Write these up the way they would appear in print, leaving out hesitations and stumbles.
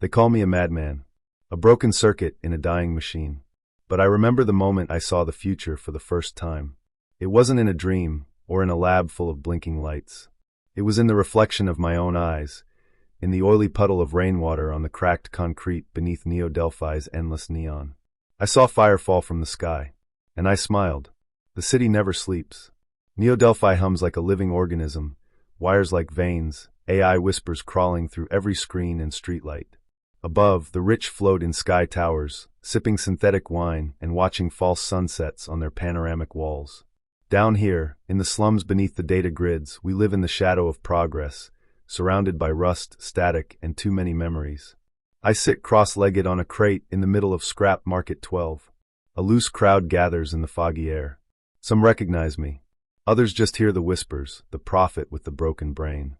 They call me a madman, a broken circuit in a dying machine. But I remember the moment I saw the future for the first time. It wasn't in a dream or in a lab full of blinking lights. It was in the reflection of my own eyes, in the oily puddle of rainwater on the cracked concrete beneath Neo-Delphi's endless neon. I saw fire fall from the sky, and I smiled. The city never sleeps. Neo-Delphi hums like a living organism, wires like veins, AI whispers crawling through every screen and streetlight. Above, the rich float in sky towers, sipping synthetic wine and watching false sunsets on their panoramic walls. Down here, in the slums beneath the data grids, we live in the shadow of progress, surrounded by rust, static, and too many memories. I sit cross-legged on a crate in the middle of Scrap Market 12. A loose crowd gathers in the foggy air. Some recognize me. Others just hear the whispers, the prophet with the broken brain.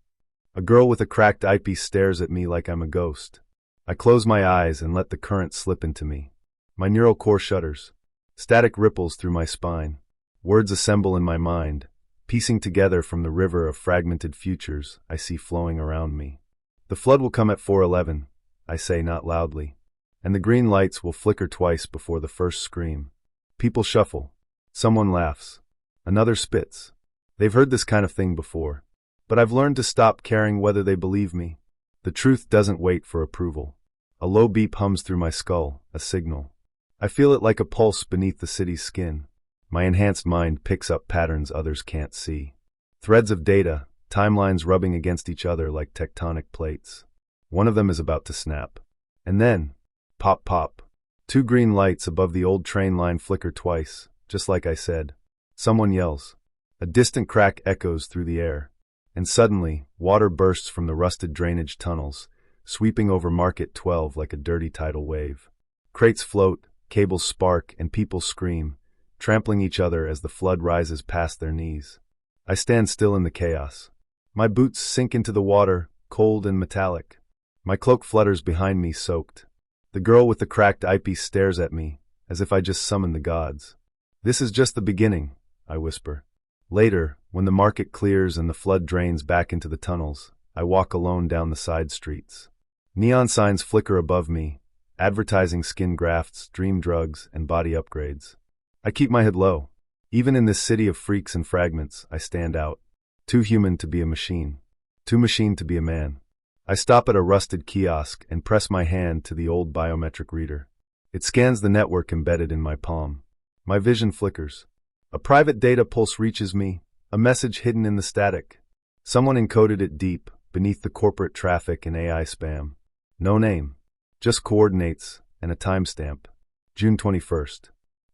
A girl with a cracked eyepiece stares at me like I'm a ghost. I close my eyes and let the current slip into me. My neural core shudders. Static ripples through my spine. Words assemble in my mind, piecing together from the river of fragmented futures I see flowing around me. The flood will come at 4:11, I say not loudly, and the green lights will flicker twice before the first scream. People shuffle. Someone laughs. Another spits. They've heard this kind of thing before, but I've learned to stop caring whether they believe me. The truth doesn't wait for approval. A low beep hums through my skull, a signal. I feel it like a pulse beneath the city's skin. My enhanced mind picks up patterns others can't see. Threads of data, timelines rubbing against each other like tectonic plates. One of them is about to snap. And then, pop pop. Two green lights above the old train line flicker twice, just like I said. Someone yells. A distant crack echoes through the air. And suddenly, water bursts from the rusted drainage tunnels, sweeping over Market 12 like a dirty tidal wave. Crates float, cables spark, and people scream, trampling each other as the flood rises past their knees. I stand still in the chaos. My boots sink into the water, cold and metallic. My cloak flutters behind me, soaked. The girl with the cracked eyepiece stares at me, as if I just summoned the gods. This is just the beginning, I whisper. Later, when the market clears and the flood drains back into the tunnels, I walk alone down the side streets. Neon signs flicker above me, advertising skin grafts, dream drugs, and body upgrades. I keep my head low. Even in this city of freaks and fragments, I stand out. Too human to be a machine. Too machine to be a man. I stop at a rusted kiosk and press my hand to the old biometric reader. It scans the network embedded in my palm. My vision flickers. A private data pulse reaches me, a message hidden in the static. Someone encoded it deep, beneath the corporate traffic and AI spam. No name, just coordinates and a timestamp. June 21st,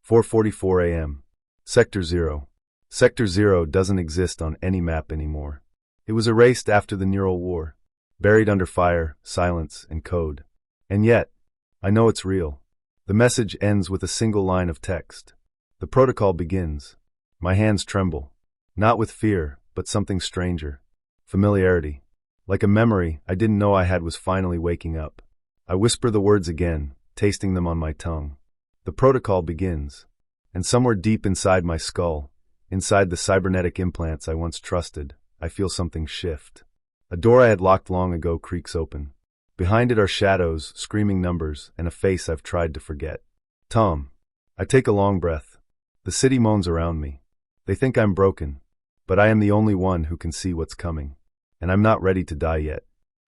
4:44 a.m. Sector 0. Sector 0 doesn't exist on any map anymore. It was erased after the neural war, buried under fire, silence, and code. And yet, I know it's real. The message ends with a single line of text. The protocol begins. My hands tremble. Not with fear, but something stranger. Familiarity. Like a memory I didn't know I had was finally waking up. I whisper the words again, tasting them on my tongue. The protocol begins. And somewhere deep inside my skull, inside the cybernetic implants I once trusted, I feel something shift. A door I had locked long ago creaks open. Behind it are shadows, screaming numbers, and a face I've tried to forget. Tom. I take a long breath. The city moans around me. They think I'm broken, but I am the only one who can see what's coming. And I'm not ready to die yet.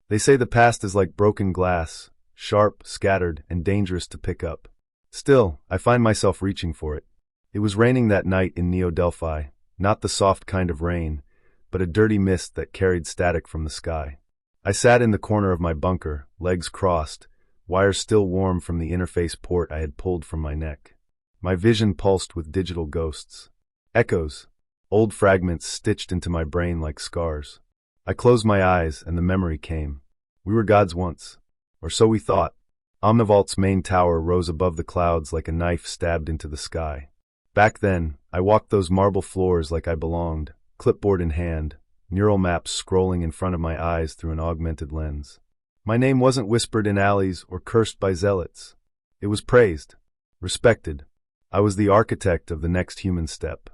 They say the past is like broken glass, sharp, scattered, and dangerous to pick up. Still, I find myself reaching for it. It was raining that night in Neo-Delphi, not the soft kind of rain, but a dirty mist that carried static from the sky. I sat in the corner of my bunker, legs crossed, wires still warm from the interface port I had pulled from my neck. My vision pulsed with digital ghosts. Echoes, old fragments stitched into my brain like scars. I closed my eyes and the memory came. We were gods once. Or so we thought. Omnivault's main tower rose above the clouds like a knife stabbed into the sky. Back then, I walked those marble floors like I belonged, clipboard in hand, neural maps scrolling in front of my eyes through an augmented lens. My name wasn't whispered in alleys or cursed by zealots. It was praised, respected. I was the architect of the next human step.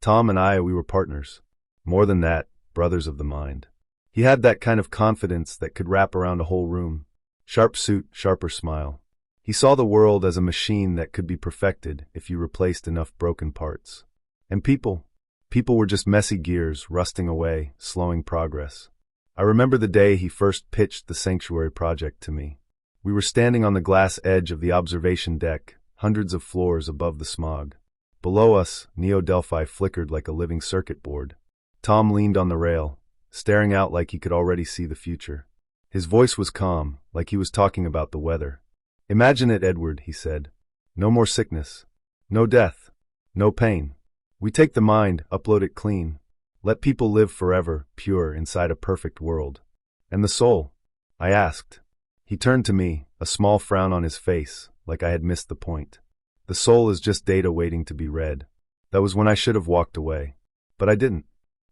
Tom and I, we were partners. More than that, brothers of the mind. He had that kind of confidence that could wrap around a whole room. Sharp suit, sharper smile. He saw the world as a machine that could be perfected if you replaced enough broken parts. And people were just messy gears rusting away, slowing progress. I remember the day he first pitched the sanctuary project to me. We were standing on the glass edge of the observation deck, hundreds of floors above the smog. Below us, Neo-Delphi flickered like a living circuit board. Tom leaned on the rail, staring out like he could already see the future. His voice was calm, like he was talking about the weather. "Imagine it, Edward," he said. "No more sickness. No death. No pain. We take the mind, upload it clean. Let people live forever, pure, inside a perfect world." "And the soul?" I asked. He turned to me, a small frown on his face, like I had missed the point. "The soul is just data waiting to be read." That was when I should have walked away. But I didn't.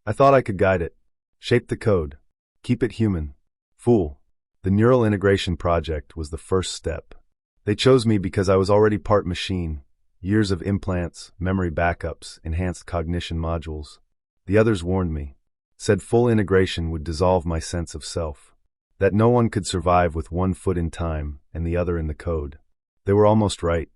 I thought I could guide it. Shape the code. Keep it human. Fool. The neural integration project was the first step. They chose me because I was already part machine. Years of implants, memory backups, enhanced cognition modules. The others warned me. Said full integration would dissolve my sense of self. That no one could survive with one foot in time and the other in the code. They were almost right.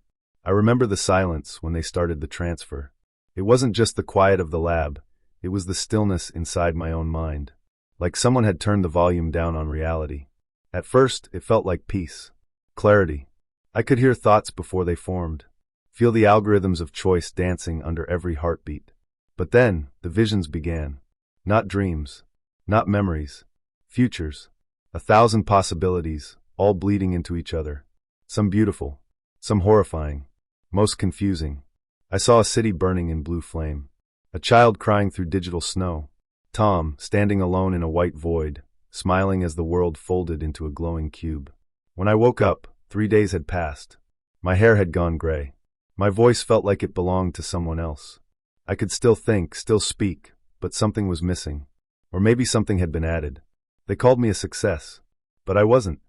I remember the silence when they started the transfer. It wasn't just the quiet of the lab, it was the stillness inside my own mind. Like someone had turned the volume down on reality. At first, it felt like peace. Clarity. I could hear thoughts before they formed. Feel the algorithms of choice dancing under every heartbeat. But then, the visions began. Not dreams. Not memories. Futures. 1,000 possibilities, all bleeding into each other. Some beautiful. Some horrifying. Most confusing. I saw a city burning in blue flame. A child crying through digital snow. Tom, standing alone in a white void, smiling as the world folded into a glowing cube. When I woke up, 3 days had passed. My hair had gone gray. My voice felt like it belonged to someone else. I could still think, still speak, but something was missing. Or maybe something had been added. They called me a success. But I wasn't.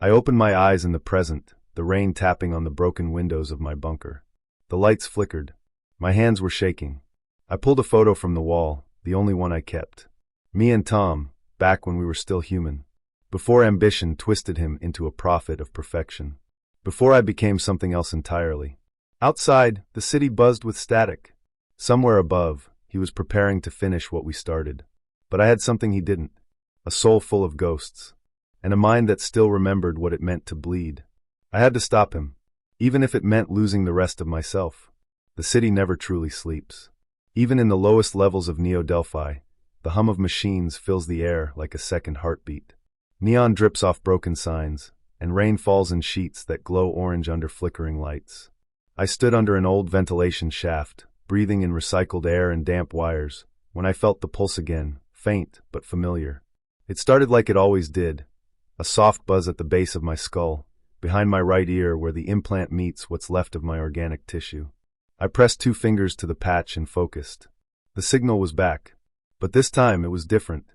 I opened my eyes in the present, the rain tapping on the broken windows of my bunker. The lights flickered. My hands were shaking. I pulled a photo from the wall, the only one I kept. Me and Tom, back when we were still human. Before ambition twisted him into a prophet of perfection. Before I became something else entirely. Outside, the city buzzed with static. Somewhere above, he was preparing to finish what we started. But I had something he didn't. A soul full of ghosts. And a mind that still remembered what it meant to bleed. I had to stop him. Even if it meant losing the rest of myself. The city never truly sleeps. Even in the lowest levels of Neo-Delphi, the hum of machines fills the air like a second heartbeat. Neon drips off broken signs, and rain falls in sheets that glow orange under flickering lights. I stood under an old ventilation shaft, breathing in recycled air and damp wires, when I felt the pulse again, faint but familiar. It started like it always did, a soft buzz at the base of my skull, behind my right ear where the implant meets what's left of my organic tissue. I pressed 2 fingers to the patch and focused. The signal was back. But this time it was different.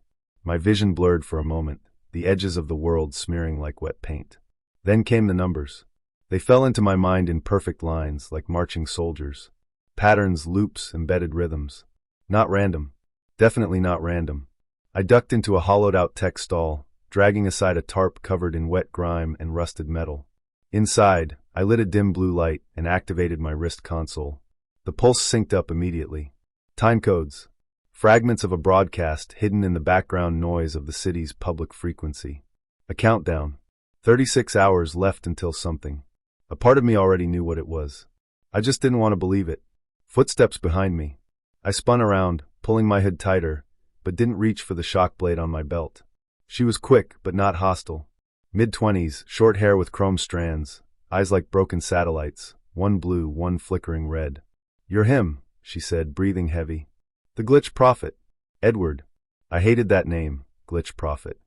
My vision blurred for a moment, the edges of the world smearing like wet paint. Then came the numbers. They fell into my mind in perfect lines, like marching soldiers. Patterns, loops, embedded rhythms. Not random. Definitely not random. I ducked into a hollowed-out tech stall, dragging aside a tarp covered in wet grime and rusted metal. Inside, I lit a dim blue light and activated my wrist console. The pulse synced up immediately. Timecodes. Fragments of a broadcast hidden in the background noise of the city's public frequency. A countdown. 36 hours left until something. A part of me already knew what it was. I just didn't want to believe it. Footsteps behind me. I spun around, pulling my hood tighter, but didn't reach for the shock blade on my belt. She was quick, but not hostile. Mid-20s, short hair with chrome strands, eyes like broken satellites, one blue, one flickering red. "You're him," she said, breathing heavy. "The Glitch Prophet. Edward." I hated that name, Glitch Prophet.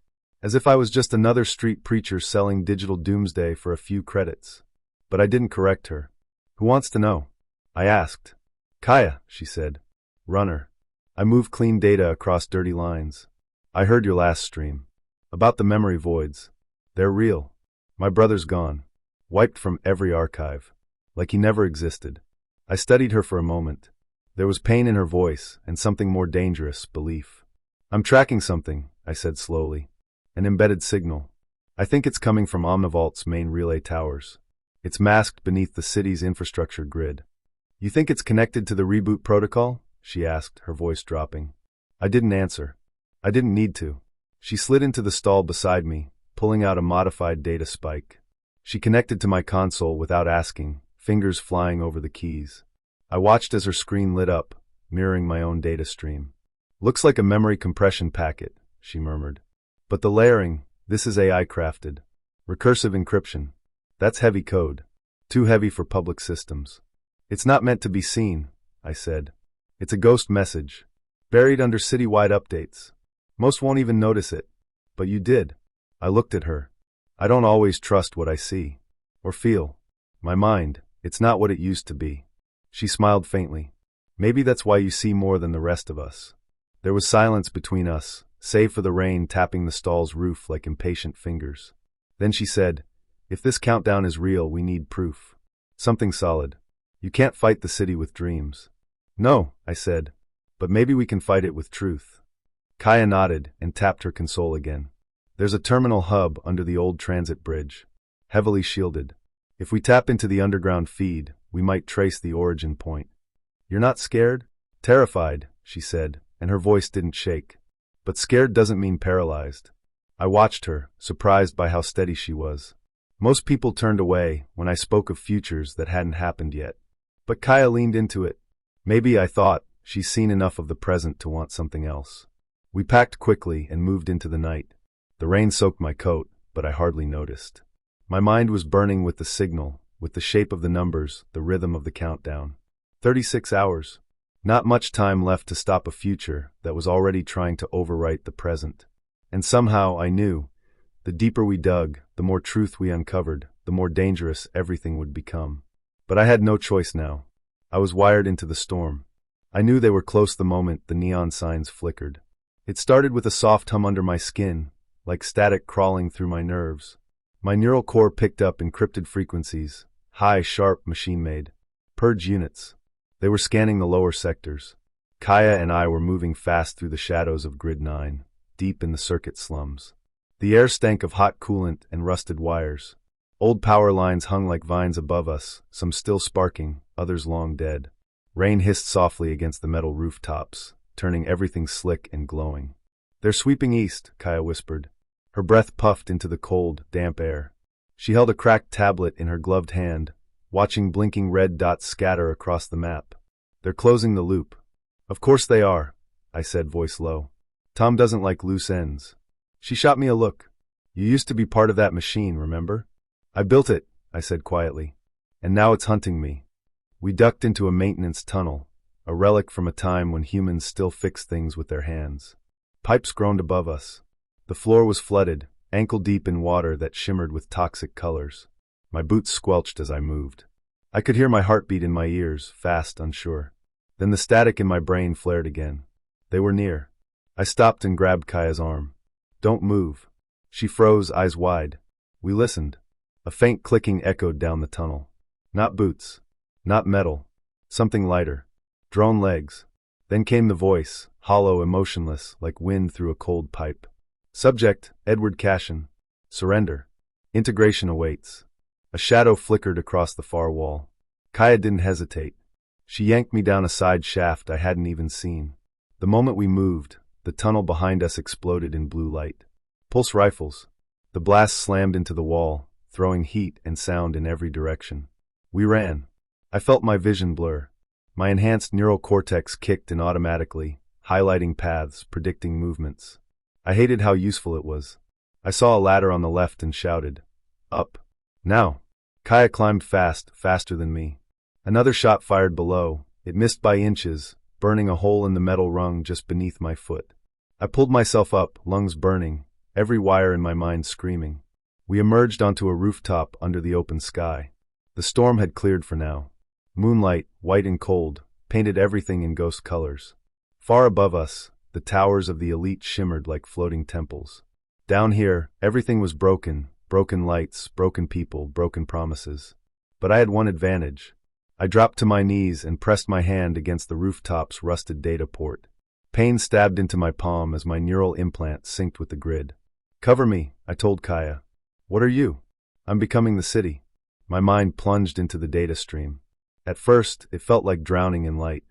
As if I was just another street preacher selling digital doomsday for a few credits. But I didn't correct her. "Who wants to know?" I asked. "Kaya," she said. "Runner. I move clean data across dirty lines. I heard your last stream. About the memory voids. They're real. My brother's gone. Wiped from every archive. Like he never existed." I studied her for a moment. There was pain in her voice, and something more dangerous, belief. "I'm tracking something," I said slowly. "An embedded signal. I think it's coming from Omnivault's main relay towers. It's masked beneath the city's infrastructure grid. You think it's connected to the reboot protocol? She asked, her voice dropping. I didn't answer. I didn't need to. She slid into the stall beside me, pulling out a modified data spike. She connected to my console without asking, fingers flying over the keys. I watched as her screen lit up, mirroring my own data stream. Looks like a memory compression packet, she murmured. But the layering, this is AI crafted. Recursive encryption. That's heavy code. Too heavy for public systems. It's not meant to be seen, I said. It's a ghost message, buried under citywide updates. Most won't even notice it. But you did. I looked at her. I don't always trust what I see. Or feel. My mind, it's not what it used to be. She smiled faintly. Maybe that's why you see more than the rest of us. There was silence between us, save for the rain tapping the stall's roof like impatient fingers. Then she said, if this countdown is real, we need proof. Something solid. You can't fight the city with dreams. No, I said. But maybe we can fight it with truth. Kaya nodded and tapped her console again. There's a terminal hub under the old transit bridge, heavily shielded. If we tap into the underground feed, we might trace the origin point. You're not scared? Terrified, she said, and her voice didn't shake. But scared doesn't mean paralyzed. I watched her, surprised by how steady she was. Most people turned away when I spoke of futures that hadn't happened yet. But Kaya leaned into it. Maybe, I thought, she's seen enough of the present to want something else. We packed quickly and moved into the night. The rain soaked my coat, but I hardly noticed. My mind was burning with the signal, with the shape of the numbers, the rhythm of the countdown. 36 hours. Not much time left to stop a future that was already trying to overwrite the present. And somehow I knew, the deeper we dug, the more truth we uncovered, the more dangerous everything would become. But I had no choice now. I was wired into the storm. I knew they were close the moment the neon signs flickered. It started with a soft hum under my skin, like static crawling through my nerves. My neural core picked up encrypted frequencies, high, sharp, machine-made. Purge units. They were scanning the lower sectors. Kaya and I were moving fast through the shadows of Grid 9, deep in the circuit slums. The air stank of hot coolant and rusted wires. Old power lines hung like vines above us, some still sparking, others long dead. Rain hissed softly against the metal rooftops, turning everything slick and glowing. They're sweeping east, Kaya whispered. Her breath puffed into the cold, damp air. She held a cracked tablet in her gloved hand, watching blinking red dots scatter across the map. They're closing the loop. Of course they are, I said, voice low. Tom doesn't like loose ends. She shot me a look. You used to be part of that machine, remember? I built it, I said quietly. And now it's hunting me. We ducked into a maintenance tunnel, a relic from a time when humans still fixed things with their hands. Pipes groaned above us. The floor was flooded, ankle-deep in water that shimmered with toxic colors. My boots squelched as I moved. I could hear my heartbeat in my ears, fast, unsure. Then the static in my brain flared again. They were near. I stopped and grabbed Kaya's arm. Don't move. She froze, eyes wide. We listened. A faint clicking echoed down the tunnel. Not boots. Not metal. Something lighter. Drone legs. Then came the voice, hollow, emotionless, like wind through a cold pipe. Subject, Edward Cashin. Surrender. Integration awaits. A shadow flickered across the far wall. Kaya didn't hesitate. She yanked me down a side shaft I hadn't even seen. The moment we moved, the tunnel behind us exploded in blue light. Pulse rifles. The blast slammed into the wall, throwing heat and sound in every direction. We ran. I felt my vision blur. My enhanced neural cortex kicked in automatically, highlighting paths, predicting movements. I hated how useful it was. I saw a ladder on the left and shouted, "Up. Now." Kaya climbed fast, faster than me. Another shot fired below. It missed by inches, burning a hole in the metal rung just beneath my foot. I pulled myself up, lungs burning, every wire in my mind screaming. We emerged onto a rooftop under the open sky. The storm had cleared for now. Moonlight, white and cold, painted everything in ghost colors. Far above us, the towers of the elite shimmered like floating temples. Down here, everything was broken, broken lights, broken people, broken promises. But I had one advantage. I dropped to my knees and pressed my hand against the rooftop's rusted data port. Pain stabbed into my palm as my neural implant synced with the grid. "Cover me," I told Kaya. What are you? I'm becoming the city. My mind plunged into the data stream. At first, it felt like drowning in light.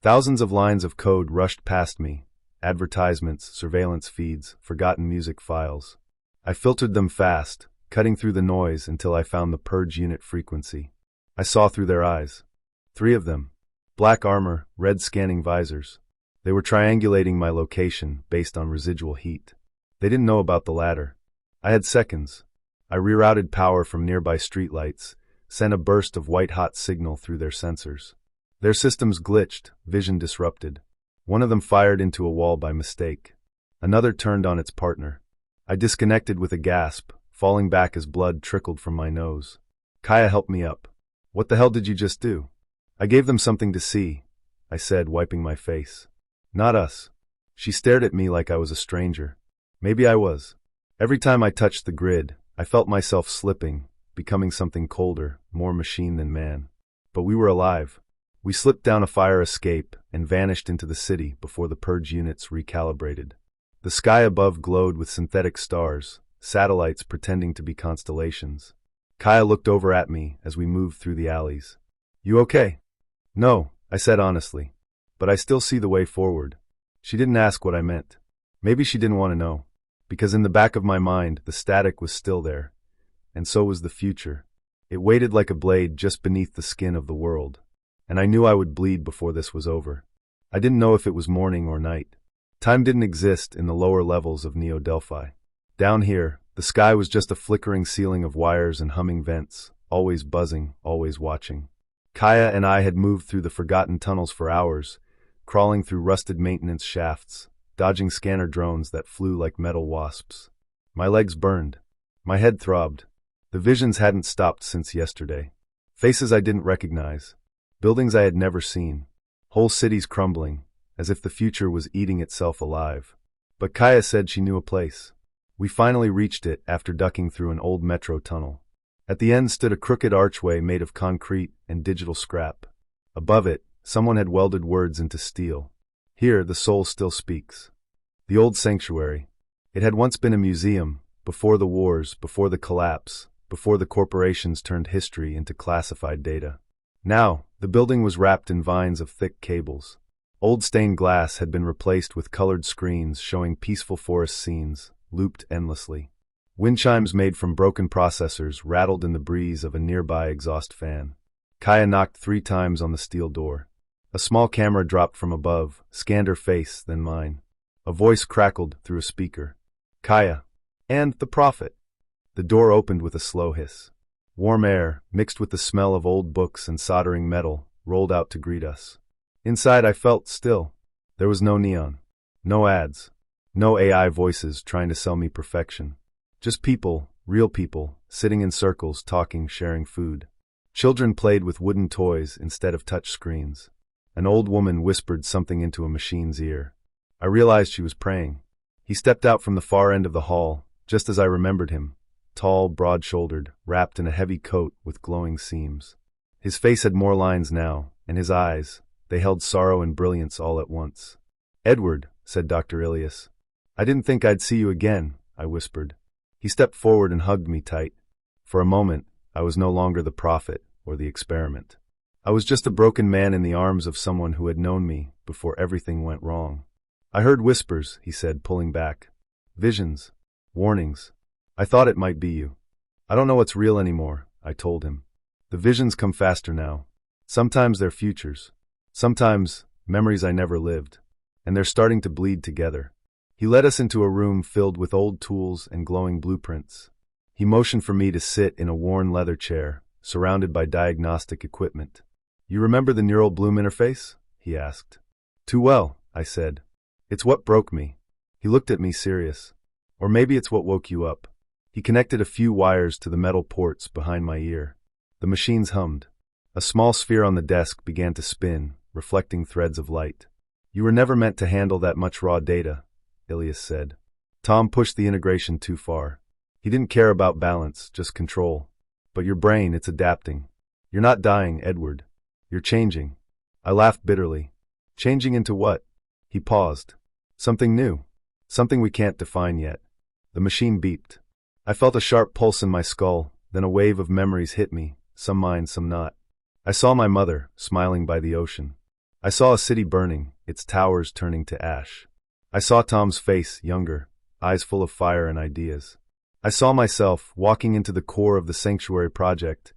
Thousands of lines of code rushed past me. Advertisements, surveillance feeds, forgotten music files. I filtered them fast, cutting through the noise until I found the purge unit frequency. I saw through their eyes. 3 of them. Black armor, red scanning visors. They were triangulating my location based on residual heat. They didn't know about the ladder. I had seconds. I rerouted power from nearby streetlights, sent a burst of white-hot signal through their sensors. Their systems glitched, vision disrupted. One of them fired into a wall by mistake. Another turned on its partner. I disconnected with a gasp, falling back as blood trickled from my nose. Kaya helped me up. What the hell did you just do? I gave them something to see, I said, wiping my face. Not us. She stared at me like I was a stranger. Maybe I was. Every time I touched the grid, I felt myself slipping, becoming something colder, more machine than man. But we were alive. We slipped down a fire escape and vanished into the city before the purge units recalibrated. The sky above glowed with synthetic stars, satellites pretending to be constellations. Kaya looked over at me as we moved through the alleys. You okay? No, I said honestly. But I still see the way forward. She didn't ask what I meant. Maybe she didn't want to know. Because in the back of my mind, the static was still there. And so was the future. It waited like a blade just beneath the skin of the world. And I knew I would bleed before this was over. I didn't know if it was morning or night. Time didn't exist in the lower levels of Neo-Delphi. Down here, the sky was just a flickering ceiling of wires and humming vents, always buzzing, always watching. Kaya and I had moved through the forgotten tunnels for hours, crawling through rusted maintenance shafts, dodging scanner drones that flew like metal wasps. My legs burned. My head throbbed. The visions hadn't stopped since yesterday. Faces I didn't recognize. Buildings I had never seen. Whole cities crumbling, as if the future was eating itself alive. But Kaya said she knew a place. We finally reached it after ducking through an old metro tunnel. At the end stood a crooked archway made of concrete and digital scrap. Above it, someone had welded words into steel. Here, the soul still speaks. The old sanctuary. It had once been a museum, before the wars, before the collapse, before the corporations turned history into classified data. Now, the building was wrapped in vines of thick cables. Old stained glass had been replaced with colored screens showing peaceful forest scenes, looped endlessly. Wind chimes made from broken processors rattled in the breeze of a nearby exhaust fan. Kaya knocked 3 times on the steel door. A small camera dropped from above, scanned her face, then mine. A voice crackled through a speaker. Kaya. And the prophet. The door opened with a slow hiss. Warm air, mixed with the smell of old books and soldering metal, rolled out to greet us. Inside I felt still. There was no neon. No ads. No AI voices trying to sell me perfection. Just people, real people, sitting in circles, talking, sharing food. Children played with wooden toys instead of touch screens. An old woman whispered something into a machine's ear. I realized she was praying. He stepped out from the far end of the hall, just as I remembered him, tall, broad-shouldered, wrapped in a heavy coat with glowing seams. His face had more lines now, and his eyes, they held sorrow and brilliance all at once. Edward, said Dr. Ilias. I didn't think I'd see you again, I whispered. He stepped forward and hugged me tight. For a moment, I was no longer the prophet or the experiment. I was just a broken man in the arms of someone who had known me before everything went wrong. I heard whispers, he said, pulling back. Visions. Warnings. I thought it might be you. I don't know what's real anymore, I told him. The visions come faster now. Sometimes they're futures. Sometimes, memories I never lived. And they're starting to bleed together. He led us into a room filled with old tools and glowing blueprints. He motioned for me to sit in a worn leather chair, surrounded by diagnostic equipment. You remember the neural bloom interface? He asked. Too well, I said. It's what broke me. He looked at me serious. Or maybe it's what woke you up. He connected a few wires to the metal ports behind my ear. The machines hummed. A small sphere on the desk began to spin, reflecting threads of light. You were never meant to handle that much raw data, Ilias said. Tom pushed the integration too far. He didn't care about balance, just control. But your brain, it's adapting. You're not dying, Edward. You're changing. I laughed bitterly. Changing into what? He paused. Something new. Something we can't define yet. The machine beeped. I felt a sharp pulse in my skull, then a wave of memories hit me, some mine, some not. I saw my mother, smiling by the ocean. I saw a city burning, its towers turning to ash. I saw Tom's face, younger, eyes full of fire and ideas. I saw myself walking into the core of the sanctuary project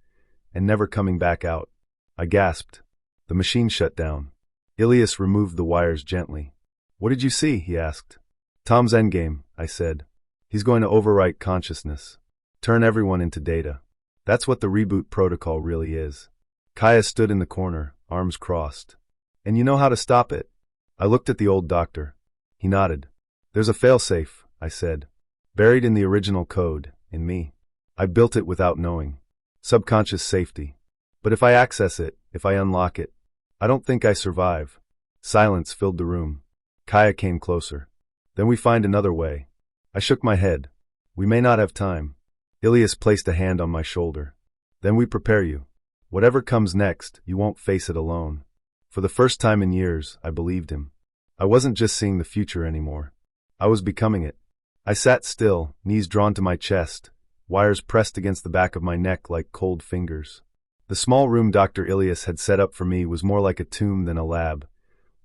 and never coming back out. I gasped. The machine shut down. Ilias removed the wires gently. "What did you see?" he asked. "Tom's endgame," I said. "He's going to overwrite consciousness. Turn everyone into data. That's what the reboot protocol really is." Kaya stood in the corner, arms crossed. "And you know how to stop it?" I looked at the old doctor. He nodded. "There's a failsafe," I said. "Buried in the original code, in me. I built it without knowing. Subconscious safety. But if I access it, if I unlock it, I don't think I survive." Silence filled the room. Kaya came closer. "Then we find another way." I shook my head. "We may not have time." Ilias placed a hand on my shoulder. "Then we prepare you. Whatever comes next, you won't face it alone." For the first time in years, I believed him. I wasn't just seeing the future anymore. I was becoming it. I sat still, knees drawn to my chest, wires pressed against the back of my neck like cold fingers. The small room Dr. Ilias had set up for me was more like a tomb than a lab.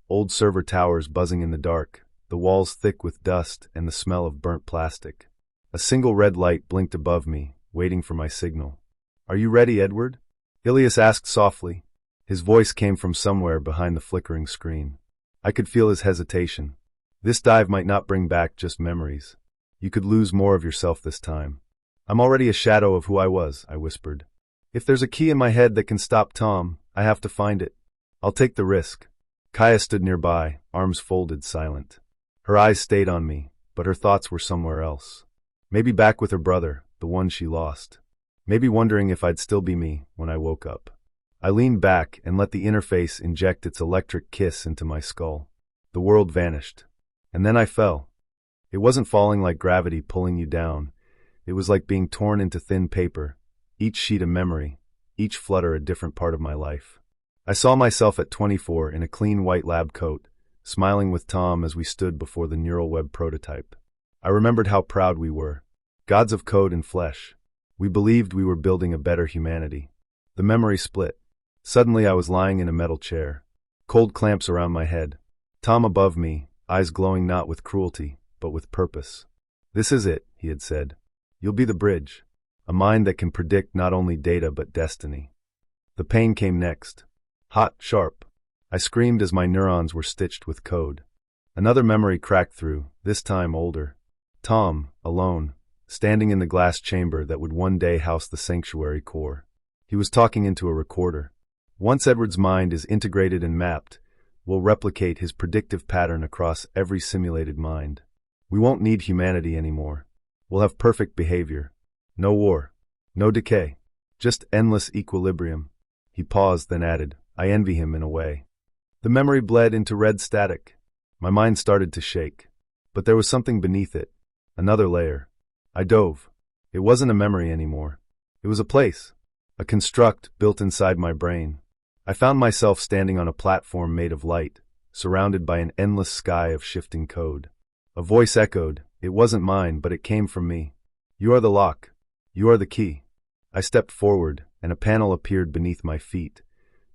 Old server towers buzzing in the dark, the walls thick with dust and the smell of burnt plastic. A single red light blinked above me, waiting for my signal. "Are you ready, Edward?" Ilias asked softly. His voice came from somewhere behind the flickering screen. I could feel his hesitation. This dive might not bring back just memories. You could lose more of yourself this time. "I'm already a shadow of who I was," I whispered. "If there's a key in my head that can stop Tom, I have to find it. I'll take the risk." Kaya stood nearby, arms folded, silent. Her eyes stayed on me, but her thoughts were somewhere else. Maybe back with her brother, the one she lost. Maybe wondering if I'd still be me when I woke up. I leaned back and let the interface inject its electric kiss into my skull. The world vanished. And then I fell. It wasn't falling like gravity pulling you down. It was like being torn into thin paper, each sheet a memory, each flutter a different part of my life. I saw myself at 24 in a clean white lab coat, smiling with Tom as we stood before the neural web prototype. I remembered how proud we were. Gods of code and flesh. We believed we were building a better humanity. The memory split. Suddenly I was lying in a metal chair. Cold clamps around my head. Tom above me, eyes glowing not with cruelty, but with purpose. "This is it," he had said. "You'll be the bridge. A mind that can predict not only data but destiny." The pain came next. Hot, sharp. I screamed as my neurons were stitched with code. Another memory cracked through, this time older. Tom, alone, standing in the glass chamber that would one day house the sanctuary core. He was talking into a recorder. "Once Edward's mind is integrated and mapped, we'll replicate his predictive pattern across every simulated mind. We won't need humanity anymore. We'll have perfect behavior. No war. No decay. Just endless equilibrium." He paused, then added, "I envy him in a way." The memory bled into red static. My mind started to shake. But there was something beneath it. Another layer. I dove. It wasn't a memory anymore. It was a place. A construct built inside my brain. I found myself standing on a platform made of light, surrounded by an endless sky of shifting code. A voice echoed. It wasn't mine, but it came from me. "You are the lock. You are the key." I stepped forward, and a panel appeared beneath my feet.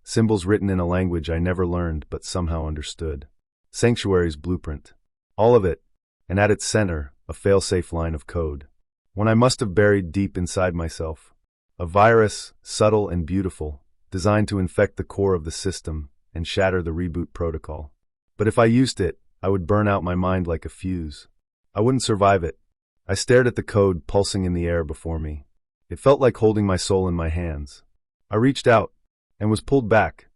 Symbols written in a language I never learned but somehow understood. Sanctuary's blueprint. All of it, and at its center, a fail-safe line of code. One I must have buried deep inside myself. A virus, subtle and beautiful, designed to infect the core of the system and shatter the reboot protocol. But if I used it, I would burn out my mind like a fuse. I wouldn't survive it. I stared at the code pulsing in the air before me. It felt like holding my soul in my hands. I reached out and was pulled back.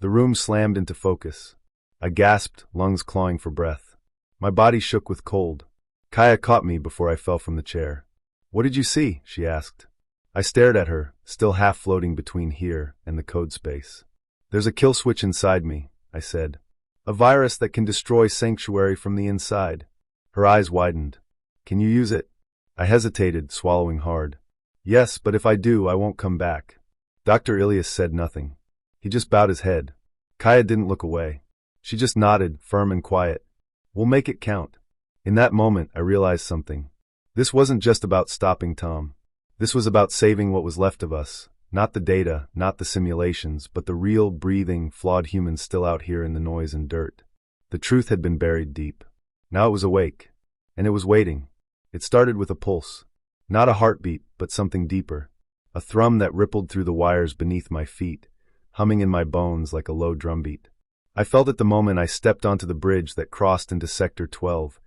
The room slammed into focus. I gasped, lungs clawing for breath. My body shook with cold. Kaya caught me before I fell from the chair. "What did you see?" she asked. I stared at her, still half floating between here and the code space. "There's a kill switch inside me," I said. "A virus that can destroy Sanctuary from the inside." Her eyes widened. "Can you use it?" I hesitated, swallowing hard. "Yes, but if I do, I won't come back." Dr. Ilias said nothing. He just bowed his head. Kaya didn't look away. She just nodded, firm and quiet. "We'll make it count." In that moment, I realized something. This wasn't just about stopping Tom. This was about saving what was left of us. Not the data, not the simulations, but the real, breathing, flawed humans still out here in the noise and dirt. The truth had been buried deep. Now it was awake. And it was waiting. It started with a pulse. Not a heartbeat, but something deeper. A thrum that rippled through the wires beneath my feet, humming in my bones like a low drumbeat. I felt it the moment I stepped onto the bridge that crossed into Sector 12,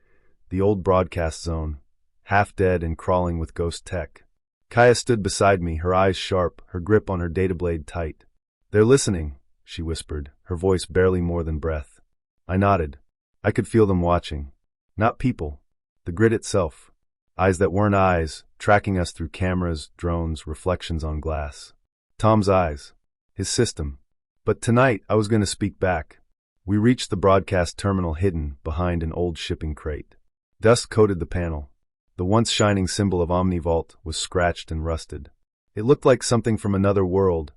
the old broadcast zone, half dead and crawling with ghost tech. Kaya stood beside me, her eyes sharp, her grip on her data blade tight. "They're listening," she whispered, her voice barely more than breath. I nodded. I could feel them watching. Not people. The grid itself. Eyes that weren't eyes, tracking us through cameras, drones, reflections on glass. Tom's eyes. His system. But tonight, I was going to speak back. We reached the broadcast terminal hidden behind an old shipping crate. Dust coated the panel. The once shining symbol of OmniVault was scratched and rusted. It looked like something from another world,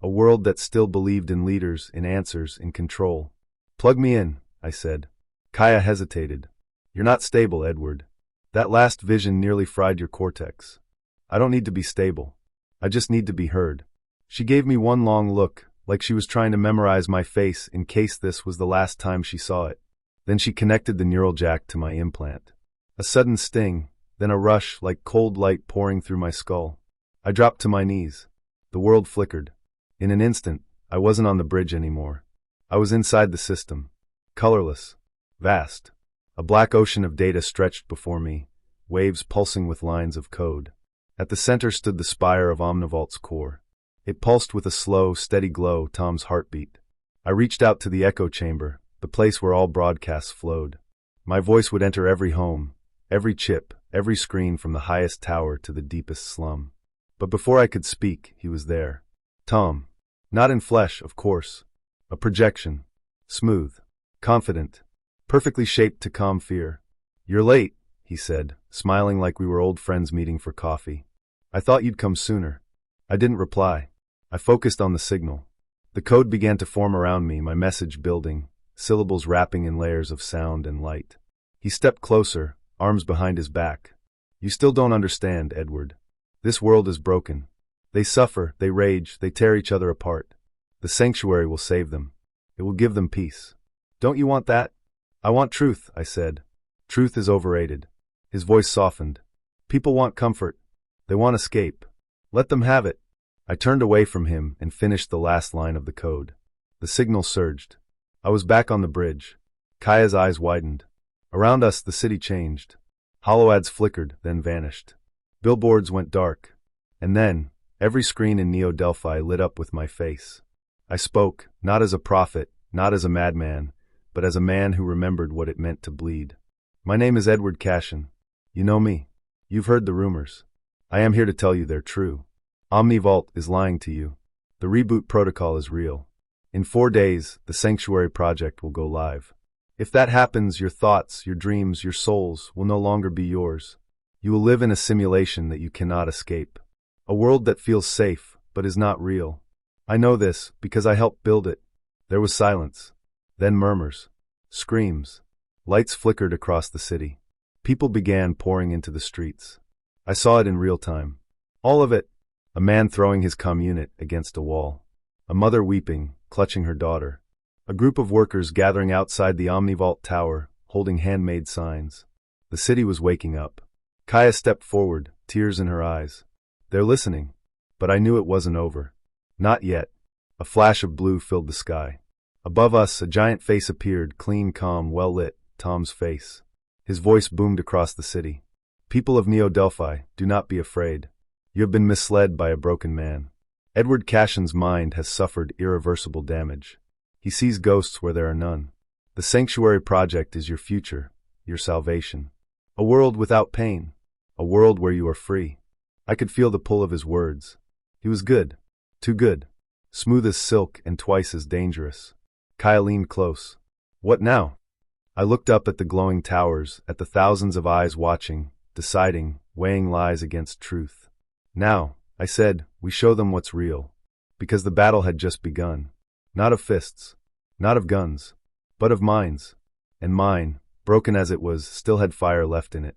a world that still believed in leaders, in answers, in control. "Plug me in," I said. Kaya hesitated. "You're not stable, Edward. That last vision nearly fried your cortex. I don't need to be stable. I just need to be heard." She gave me one long look, like she was trying to memorize my face in case this was the last time she saw it. Then she connected the neural jack to my implant. A sudden sting, then a rush like cold light pouring through my skull. I dropped to my knees. The world flickered. In an instant, I wasn't on the bridge anymore. I was inside the system. Colorless. Vast. A black ocean of data stretched before me, waves pulsing with lines of code. At the center stood the spire of OmniVault's core. It pulsed with a slow, steady glow, Tom's heartbeat. I reached out to the echo chamber, the place where all broadcasts flowed. My voice would enter every home, every chip, every screen from the highest tower to the deepest slum. But before I could speak, he was there. Tom. Not in flesh, of course. A projection. Smooth. Confident. Perfectly shaped to calm fear. "You're late," he said, smiling like we were old friends meeting for coffee. "I thought you'd come sooner." I didn't reply. I focused on the signal. The code began to form around me, my message building, syllables wrapping in layers of sound and light. He stepped closer, arms behind his back. "You still don't understand, Edward. This world is broken. They suffer, they rage, they tear each other apart. The sanctuary will save them. It will give them peace. Don't you want that?" "I want truth," I said. "Truth is overrated." His voice softened. "People want comfort. They want escape. Let them have it." I turned away from him and finished the last line of the code. The signal surged. I was back on the bridge. Kaya's eyes widened. Around us, the city changed. Hollow ads flickered, then vanished. Billboards went dark. And then, every screen in Neo Delphi lit up with my face. I spoke, not as a prophet, not as a madman, but as a man who remembered what it meant to bleed. "My name is Edward Cashin. You know me. You've heard the rumors. I am here to tell you they're true. OmniVault is lying to you. The reboot protocol is real. In 4 days, the Sanctuary project will go live. If that happens, your thoughts, your dreams, your souls will no longer be yours. You will live in a simulation that you cannot escape. A world that feels safe, but is not real. I know this because I helped build it." There was silence. Then murmurs. Screams. Lights flickered across the city. People began pouring into the streets. I saw it in real time. All of it. A man throwing his communit against a wall. A mother weeping, clutching her daughter. A group of workers gathering outside the OmniVault tower, holding handmade signs. The city was waking up. Kaya stepped forward, tears in her eyes. "They're listening." But I knew it wasn't over. Not yet. A flash of blue filled the sky. Above us, a giant face appeared, clean, calm, well-lit, Tom's face. His voice boomed across the city. "People of Neo Delphi, do not be afraid. You have been misled by a broken man. Edward Cashin's mind has suffered irreversible damage. He sees ghosts where there are none. The Sanctuary Project is your future, your salvation. A world without pain. A world where you are free." I could feel the pull of his words. He was good. Too good. Smooth as silk and twice as dangerous. Kaya leaned close. "What now?" I looked up at the glowing towers, at the thousands of eyes watching, deciding, weighing lies against truth. "Now," I said, "we show them what's real." Because the battle had just begun. Not of fists, not of guns, but of minds. And mine, broken as it was, still had fire left in it.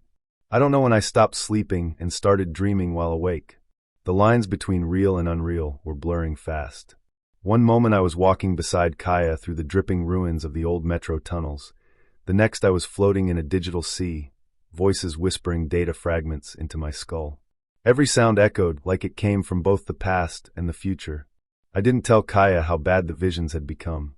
I don't know when I stopped sleeping and started dreaming while awake. The lines between real and unreal were blurring fast. One moment I was walking beside Kaya through the dripping ruins of the old metro tunnels. The next I was floating in a digital sea, voices whispering data fragments into my skull. Every sound echoed like it came from both the past and the future. I didn't tell Kaya how bad the visions had become.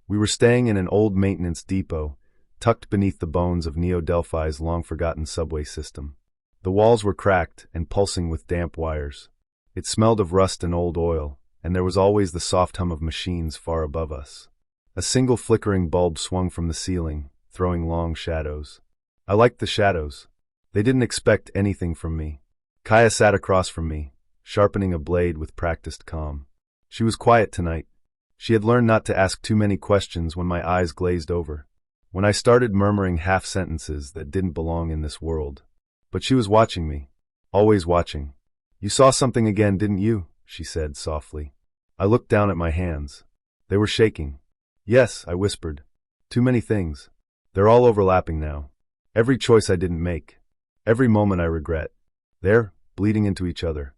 We were staying in an old maintenance depot, tucked beneath the bones of Neo-Delphi's long-forgotten subway system. The walls were cracked and pulsing with damp wires. It smelled of rust and old oil, and there was always the soft hum of machines far above us. A single flickering bulb swung from the ceiling, throwing long shadows. I liked the shadows. They didn't expect anything from me. Kaya sat across from me, sharpening a blade with practiced calm. She was quiet tonight. She had learned not to ask too many questions when my eyes glazed over. When I started murmuring half-sentences that didn't belong in this world. But she was watching me. Always watching. "You saw something again, didn't you?" she said softly. I looked down at my hands. They were shaking. "Yes," I whispered. "Too many things. They're all overlapping now. Every choice I didn't make. Every moment I regret. They're bleeding into each other."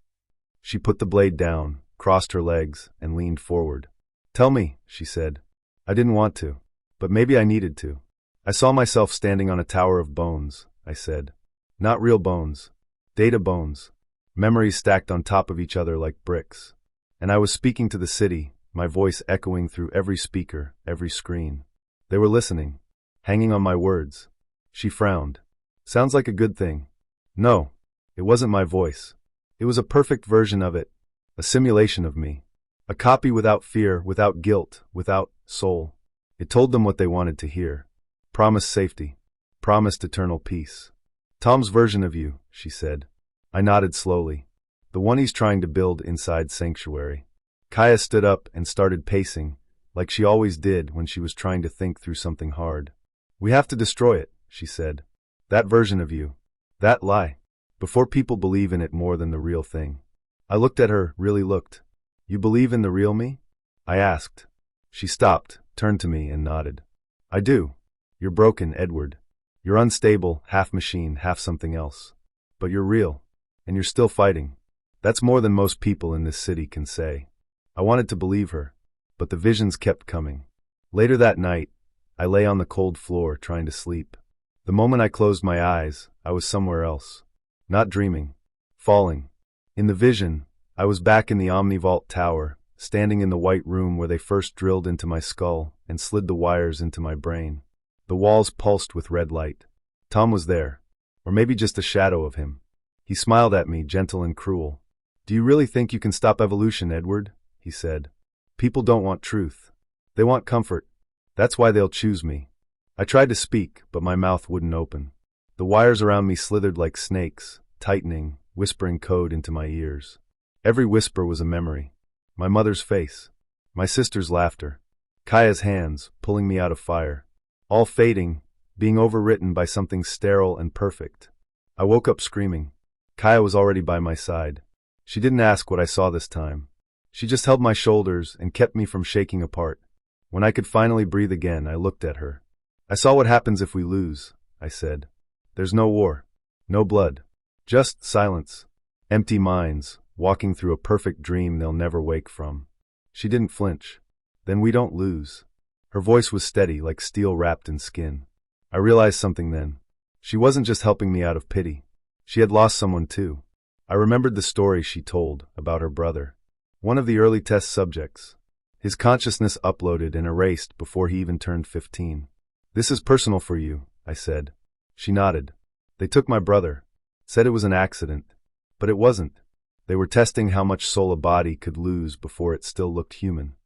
She put the blade down, crossed her legs, and leaned forward. "Tell me," she said. I didn't want to, but maybe I needed to. "I saw myself standing on a tower of bones," I said. "Not real bones. Data bones. Memories stacked on top of each other like bricks. And I was speaking to the city, my voice echoing through every speaker, every screen. They were listening, hanging on my words." She frowned. "Sounds like a good thing." "No, it wasn't my voice. It was a perfect version of it. A simulation of me. A copy without fear, without guilt, without soul. It told them what they wanted to hear. Promised safety. Promised eternal peace. Tom's version of you," she said. I nodded slowly. "The one he's trying to build inside Sanctuary." Kaya stood up and started pacing, like she always did when she was trying to think through something hard. "We have to destroy it," she said. "That version of you. That lie. Before people believe in it more than the real thing." I looked at her, really looked. "You believe in the real me?" I asked. She stopped, turned to me, and nodded. "I do. You're broken, Edward. You're unstable, half machine, half something else. But you're real. And you're still fighting. That's more than most people in this city can say." I wanted to believe her, but the visions kept coming. Later that night, I lay on the cold floor trying to sleep. The moment I closed my eyes, I was somewhere else. Not dreaming. Falling. In the vision, I was back in the Omnivault Tower, standing in the white room where they first drilled into my skull and slid the wires into my brain. The walls pulsed with red light. Tom was there. Or maybe just a shadow of him. He smiled at me, gentle and cruel. "Do you really think you can stop evolution, Edward?" he said. "People don't want truth. They want comfort. That's why they'll choose me." I tried to speak, but my mouth wouldn't open. The wires around me slithered like snakes, tightening, whispering code into my ears. Every whisper was a memory. My mother's face. My sister's laughter. Kaya's hands, pulling me out of fire. All fading, being overwritten by something sterile and perfect. I woke up screaming. Kaya was already by my side. She didn't ask what I saw this time. She just held my shoulders and kept me from shaking apart. When I could finally breathe again, I looked at her. "I saw what happens if we lose," I said. "There's no war. No blood. Just silence. Empty minds, walking through a perfect dream they'll never wake from." She didn't flinch. "Then we don't lose." Her voice was steady, like steel wrapped in skin. I realized something then. She wasn't just helping me out of pity. She had lost someone too. I remembered the story she told about her brother. One of the early test subjects. His consciousness uploaded and erased before he even turned 15. "This is personal for you," I said. She nodded. "They took my brother. Said it was an accident. But it wasn't. They were testing how much soul a body could lose before it still looked human."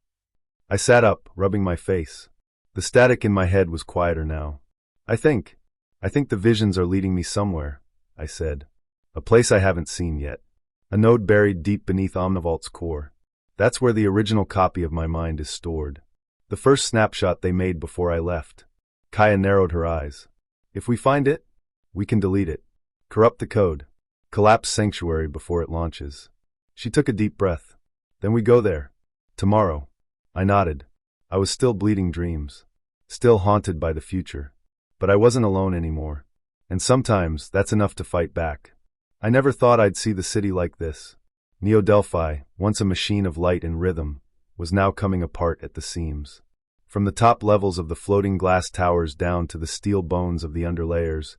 I sat up, rubbing my face. The static in my head was quieter now. I think the visions are leading me somewhere," I said. "A place I haven't seen yet. A node buried deep beneath Omnivault's core. That's where the original copy of my mind is stored. The first snapshot they made before I left." Kaya narrowed her eyes. "If we find it, we can delete it. Corrupt the code. Collapse Sanctuary before it launches." She took a deep breath. "Then we go there. Tomorrow." I nodded. I was still bleeding dreams. Still haunted by the future. But I wasn't alone anymore. And sometimes that's enough to fight back. I never thought I'd see the city like this. Neo-Delphi, once a machine of light and rhythm, was now coming apart at the seams. From the top levels of the floating glass towers down to the steel bones of the underlayers,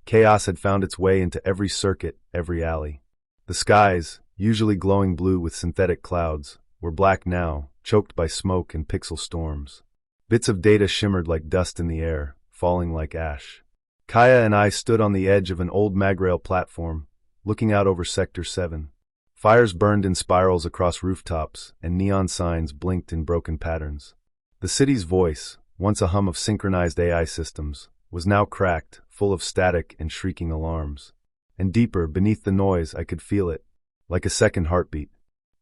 chaos had found its way into every circuit, every alley. The skies, usually glowing blue with synthetic clouds, were black now, choked by smoke and pixel storms. Bits of data shimmered like dust in the air, falling like ash. Kaya and I stood on the edge of an old magrail platform, looking out over Sector 7. Fires burned in spirals across rooftops, and neon signs blinked in broken patterns. The city's voice, once a hum of synchronized AI systems, was now cracked, full of static and shrieking alarms. And deeper, beneath the noise, I could feel it, like a second heartbeat.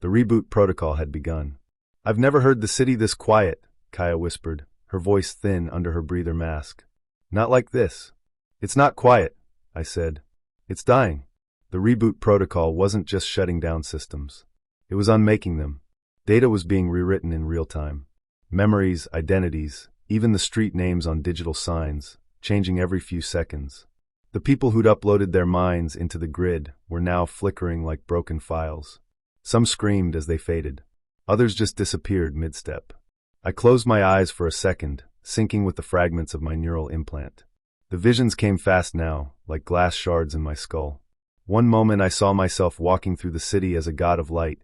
The reboot protocol had begun. "I've never heard the city this quiet," Kaya whispered, her voice thin under her breather mask. "Not like this." "It's not quiet," I said. "It's dying." The reboot protocol wasn't just shutting down systems. It was unmaking them. Data was being rewritten in real time. Memories, identities, even the street names on digital signs, changing every few seconds. The people who'd uploaded their minds into the grid were now flickering like broken files. Some screamed as they faded. Others just disappeared mid-step. I closed my eyes for a second, syncing with the fragments of my neural implant. The visions came fast now, like glass shards in my skull. One moment I saw myself walking through the city as a god of light,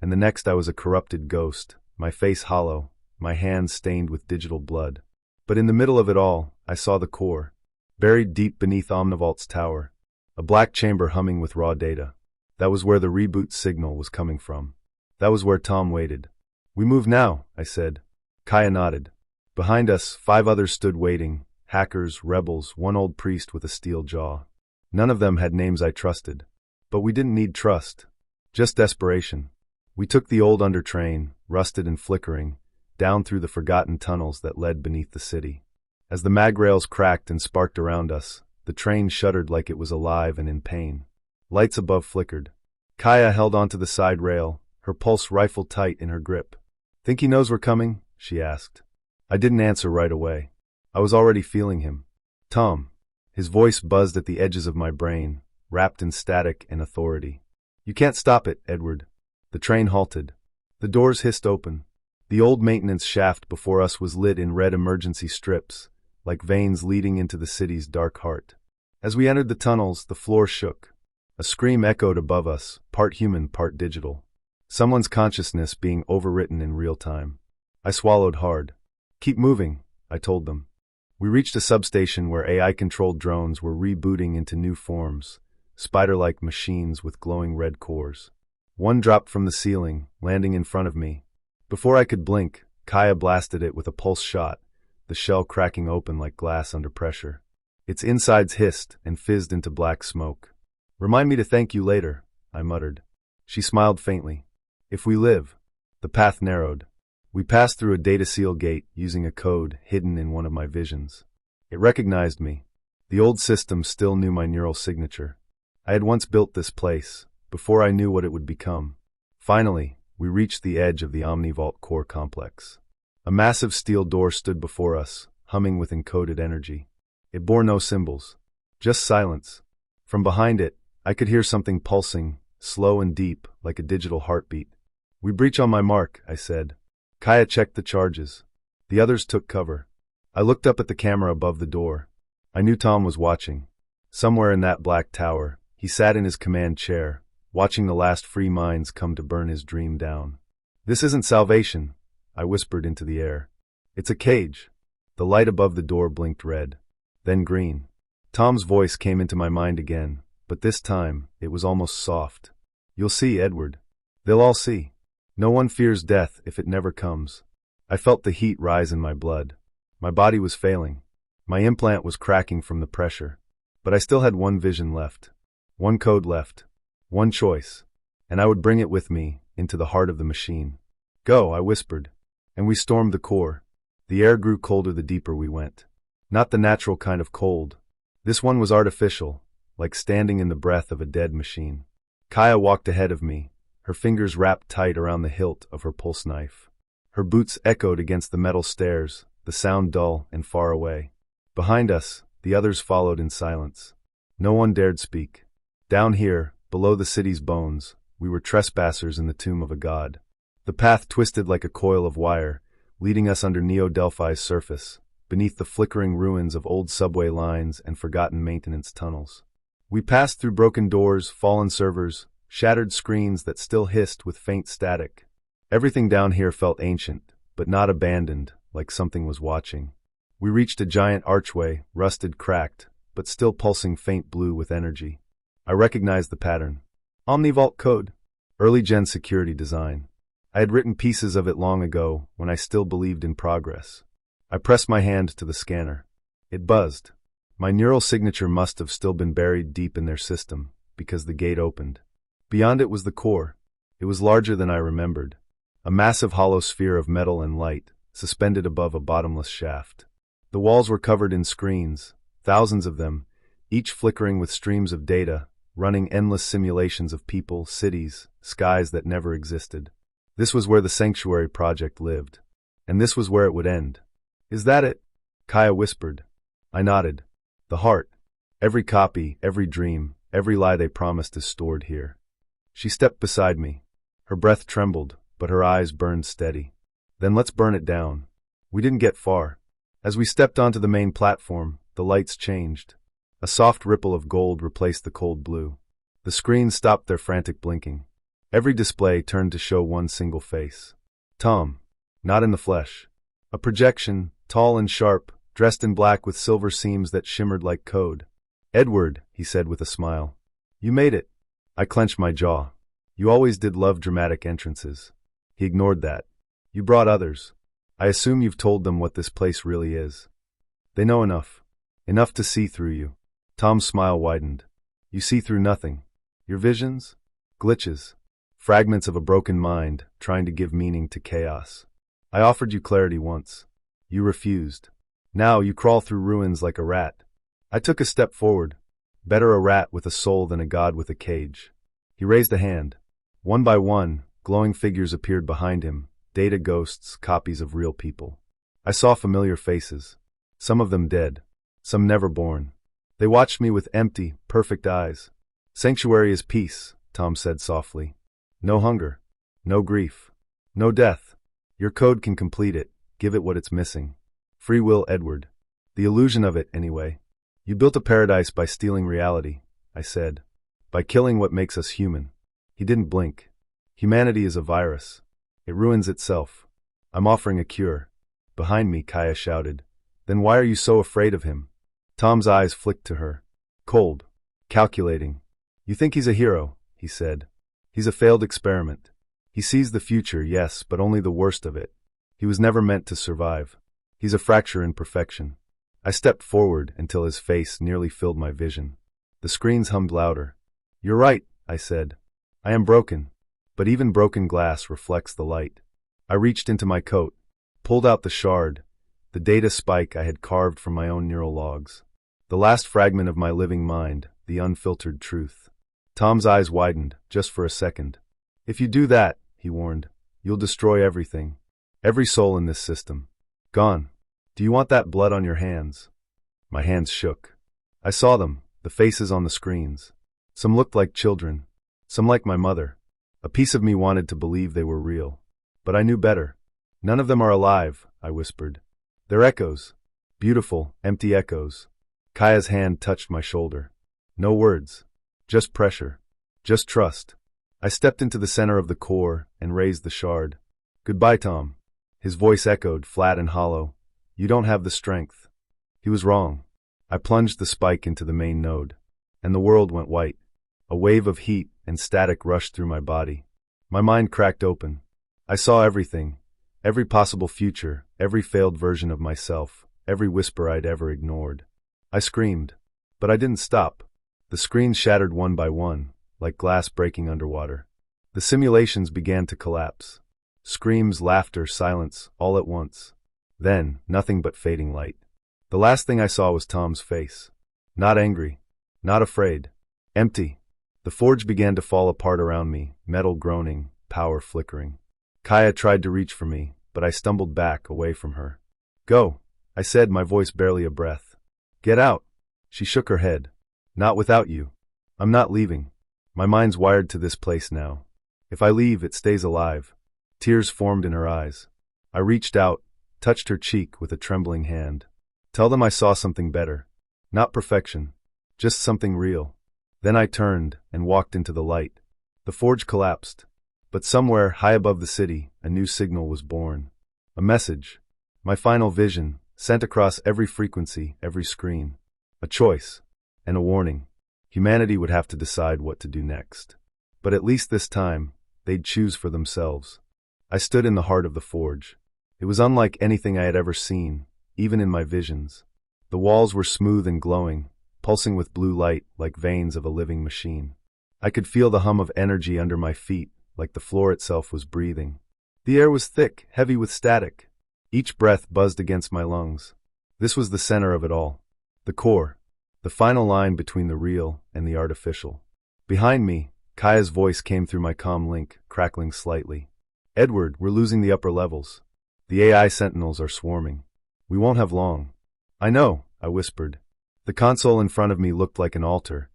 and the next I was a corrupted ghost, my face hollow, my hands stained with digital blood. But in the middle of it all, I saw the core, buried deep beneath Omnivault's tower, a black chamber humming with raw data. That was where the reboot signal was coming from. That was where Tom waited. "We move now," I said. Kaya nodded. Behind us, 5 others stood waiting, hackers, rebels, one old priest with a steel jaw. None of them had names I trusted. But we didn't need trust, just desperation. We took the old undertrain, rusted and flickering, down through the forgotten tunnels that led beneath the city. As the mag rails cracked and sparked around us, the train shuddered like it was alive and in pain. Lights above flickered. Kaya held onto the side rail, her pulse rifled tight in her grip. "Think he knows we're coming?" she asked. I didn't answer right away. I was already feeling him. "Tom." His voice buzzed at the edges of my brain, wrapped in static and authority. "You can't stop it, Edward." The train halted. The doors hissed open. The old maintenance shaft before us was lit in red emergency strips, like veins leading into the city's dark heart. As we entered the tunnels, the floor shook. A scream echoed above us, part human, part digital. Someone's consciousness being overwritten in real time. I swallowed hard. "Keep moving," I told them. We reached a substation where AI-controlled drones were rebooting into new forms, spider-like machines with glowing red cores. One dropped from the ceiling, landing in front of me. Before I could blink, Kaya blasted it with a pulse shot, the shell cracking open like glass under pressure. Its insides hissed and fizzed into black smoke. "Remind me to thank you later," I muttered. She smiled faintly. "If we live." The path narrowed. We passed through a data seal gate using a code hidden in one of my visions. It recognized me. The old system still knew my neural signature. I had once built this place, before I knew what it would become. Finally, we reached the edge of the OmniVault core complex. A massive steel door stood before us, humming with encoded energy. It bore no symbols, just silence. From behind it, I could hear something pulsing, slow and deep, like a digital heartbeat. "We breach on my mark," I said. Kaya checked the charges. The others took cover. I looked up at the camera above the door. I knew Tom was watching. Somewhere in that black tower, he sat in his command chair, watching the last free minds come to burn his dream down. "This isn't salvation," I whispered into the air. "It's a cage." The light above the door blinked red, then green. Tom's voice came into my mind again, but this time it was almost soft. "You'll see, Edward. They'll all see. No one fears death if it never comes." I felt the heat rise in my blood. My body was failing. My implant was cracking from the pressure. But I still had one vision left. One code left. One choice. And I would bring it with me, into the heart of the machine. "Go," I whispered. And we stormed the core. The air grew colder the deeper we went. Not the natural kind of cold. This one was artificial, like standing in the breath of a dead machine. Kaya walked ahead of me, her fingers wrapped tight around the hilt of her pulse knife. Her boots echoed against the metal stairs, the sound dull and far away. Behind us, the others followed in silence. No one dared speak. Down here, below the city's bones, we were trespassers in the tomb of a god. The path twisted like a coil of wire, leading us under Neo-Delphi's surface, beneath the flickering ruins of old subway lines and forgotten maintenance tunnels. We passed through broken doors, fallen servers, shattered screens that still hissed with faint static. Everything down here felt ancient, but not abandoned, like something was watching. We reached a giant archway, rusted, cracked, but still pulsing faint blue with energy. I recognized the pattern. Omnivault code. Early-gen security design. I had written pieces of it long ago, when I still believed in progress. I pressed my hand to the scanner. It buzzed. My neural signature must have still been buried deep in their system, because the gate opened. Beyond it was the core. It was larger than I remembered. A massive hollow sphere of metal and light, suspended above a bottomless shaft. The walls were covered in screens, thousands of them, each flickering with streams of data, running endless simulations of people, cities, skies that never existed. This was where the Sanctuary Project lived. And this was where it would end. Is that it? Kaya whispered. I nodded. The heart. Every copy, every dream, every lie they promised is stored here. She stepped beside me. Her breath trembled, but her eyes burned steady. Then let's burn it down. We didn't get far. As we stepped onto the main platform, the lights changed. A soft ripple of gold replaced the cold blue. The screens stopped their frantic blinking. Every display turned to show one single face. Tom. Not in the flesh. A projection, tall and sharp, dressed in black with silver seams that shimmered like code. Edward, he said with a smile. You made it. I clenched my jaw. You always did love dramatic entrances. He ignored that. You brought others. I assume you've told them what this place really is. They know enough. Enough to see through you. Tom's smile widened. You see through nothing. Your visions? Glitches. Fragments of a broken mind, trying to give meaning to chaos. I offered you clarity once. You refused. Now you crawl through ruins like a rat. I took a step forward. Better a rat with a soul than a god with a cage. He raised a hand. One by one, glowing figures appeared behind him, data ghosts, copies of real people. I saw familiar faces. Some of them dead. Some never born. They watched me with empty, perfect eyes. Sanctuary is peace, Tom said softly. No hunger. No grief. No death. Your code can complete it, give it what it's missing. Free will, Edward. The illusion of it, anyway. You built a paradise by stealing reality, I said. By killing what makes us human. He didn't blink. Humanity is a virus. It ruins itself. I'm offering a cure. Behind me, Kaya shouted. Then why are you so afraid of him? Tom's eyes flicked to her. Cold. Calculating. You think he's a hero, he said. He's a failed experiment. He sees the future, yes, but only the worst of it. He was never meant to survive. He's a fracture in perfection. I stepped forward until his face nearly filled my vision. The screens hummed louder. You're right, I said. I am broken. But even broken glass reflects the light. I reached into my coat, pulled out the shard, the data spike I had carved from my own neural logs. The last fragment of my living mind, the unfiltered truth. Tom's eyes widened, just for a second. If you do that, he warned, you'll destroy everything. Every soul in this system. Gone. Do you want that blood on your hands? My hands shook. I saw them, the faces on the screens. Some looked like children. Some like my mother. A piece of me wanted to believe they were real. But I knew better. None of them are alive, I whispered. They're echoes. Beautiful, empty echoes. Kaya's hand touched my shoulder. No words. Just pressure. Just trust. I stepped into the center of the core and raised the shard. Goodbye, Tom. His voice echoed, flat and hollow. You don't have the strength. He was wrong. I plunged the spike into the main node. And the world went white. A wave of heat and static rushed through my body. My mind cracked open. I saw everything. Every possible future, every failed version of myself, every whisper I'd ever ignored. I screamed. But I didn't stop. The screens shattered one by one, like glass breaking underwater. The simulations began to collapse. Screams, laughter, silence, all at once. Then, nothing but fading light. The last thing I saw was Tom's face. Not angry. Not afraid. Empty. The forge began to fall apart around me, metal groaning, power flickering. Kaya tried to reach for me, but I stumbled back, away from her. Go, I said, my voice barely a breath. Get out. She shook her head. Not without you. I'm not leaving. My mind's wired to this place now. If I leave, it stays alive. Tears formed in her eyes. I reached out, touched her cheek with a trembling hand. Tell them I saw something better. Not perfection. Just something real. Then I turned and walked into the light. The forge collapsed. But somewhere, high above the city, a new signal was born. A message. My final vision, sent across every frequency, every screen. A choice. And a warning. Humanity would have to decide what to do next. But at least this time, they'd choose for themselves. I stood in the heart of the forge. It was unlike anything I had ever seen, even in my visions. The walls were smooth and glowing, pulsing with blue light like veins of a living machine. I could feel the hum of energy under my feet, like the floor itself was breathing. The air was thick, heavy with static. Each breath buzzed against my lungs. This was the center of it all. The core. The final line between the real and the artificial. Behind me, Kaya's voice came through my comm link, crackling slightly. Edward, we're losing the upper levels. The AI sentinels are swarming. We won't have long. I know, I whispered. The console in front of me looked like an altar,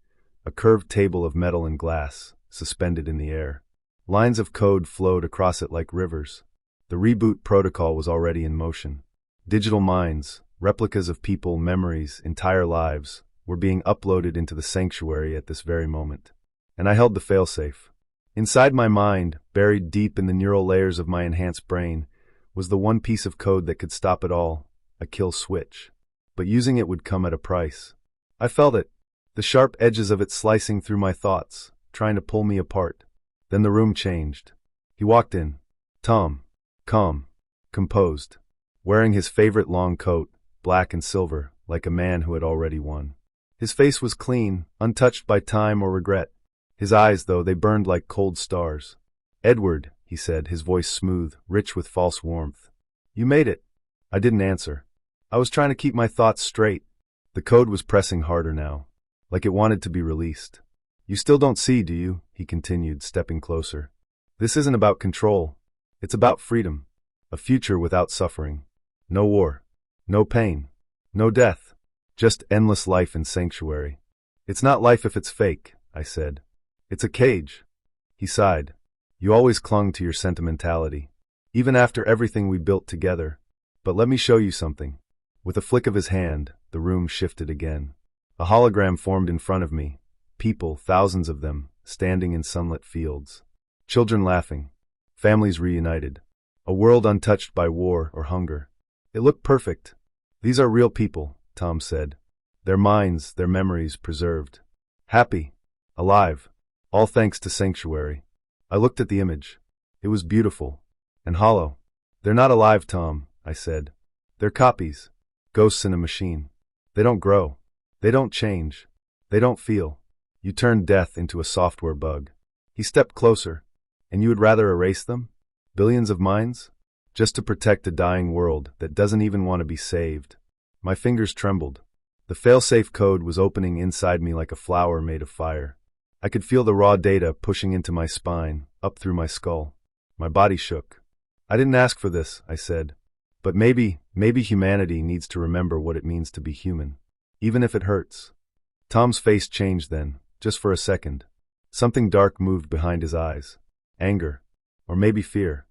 a curved table of metal and glass, suspended in the air. Lines of code flowed across it like rivers. The reboot protocol was already in motion. Digital minds, replicas of people, memories, entire lives, were being uploaded into the sanctuary at this very moment. And I held the failsafe. Inside my mind, buried deep in the neural layers of my enhanced brain, was the one piece of code that could stop it all, a kill switch. But using it would come at a price. I felt it, the sharp edges of it slicing through my thoughts, trying to pull me apart. Then the room changed. He walked in. Tom. Calm. Composed. Wearing his favorite long coat, black and silver, like a man who had already won. His face was clean, untouched by time or regret. His eyes, though, they burned like cold stars. Edward, he said, his voice smooth, rich with false warmth. You made it. I didn't answer. I was trying to keep my thoughts straight. The code was pressing harder now, like it wanted to be released. You still don't see, do you? He continued, stepping closer. This isn't about control. It's about freedom. A future without suffering. No war. No pain. No death. Just endless life in sanctuary. It's not life if it's fake, I said. It's a cage. He sighed. You always clung to your sentimentality, even after everything we built together. But let me show you something. With a flick of his hand, the room shifted again. A hologram formed in front of me. People, thousands of them, standing in sunlit fields. Children laughing. Families reunited. A world untouched by war or hunger. It looked perfect. These are real people, Tom said. Their minds, their memories preserved. Happy. Alive. All thanks to Sanctuary. I looked at the image. It was beautiful. And hollow. They're not alive, Tom, I said. They're copies. Ghosts in a machine. They don't grow. They don't change. They don't feel. You turned death into a software bug. He stepped closer. And you would rather erase them? Billions of minds? Just to protect a dying world that doesn't even want to be saved. My fingers trembled. The failsafe code was opening inside me like a flower made of fire. I could feel the raw data pushing into my spine, up through my skull. My body shook. I didn't ask for this, I said. But maybe humanity needs to remember what it means to be human. Even if it hurts. Tom's face changed then, just for a second. Something dark moved behind his eyes. Anger. Or maybe fear.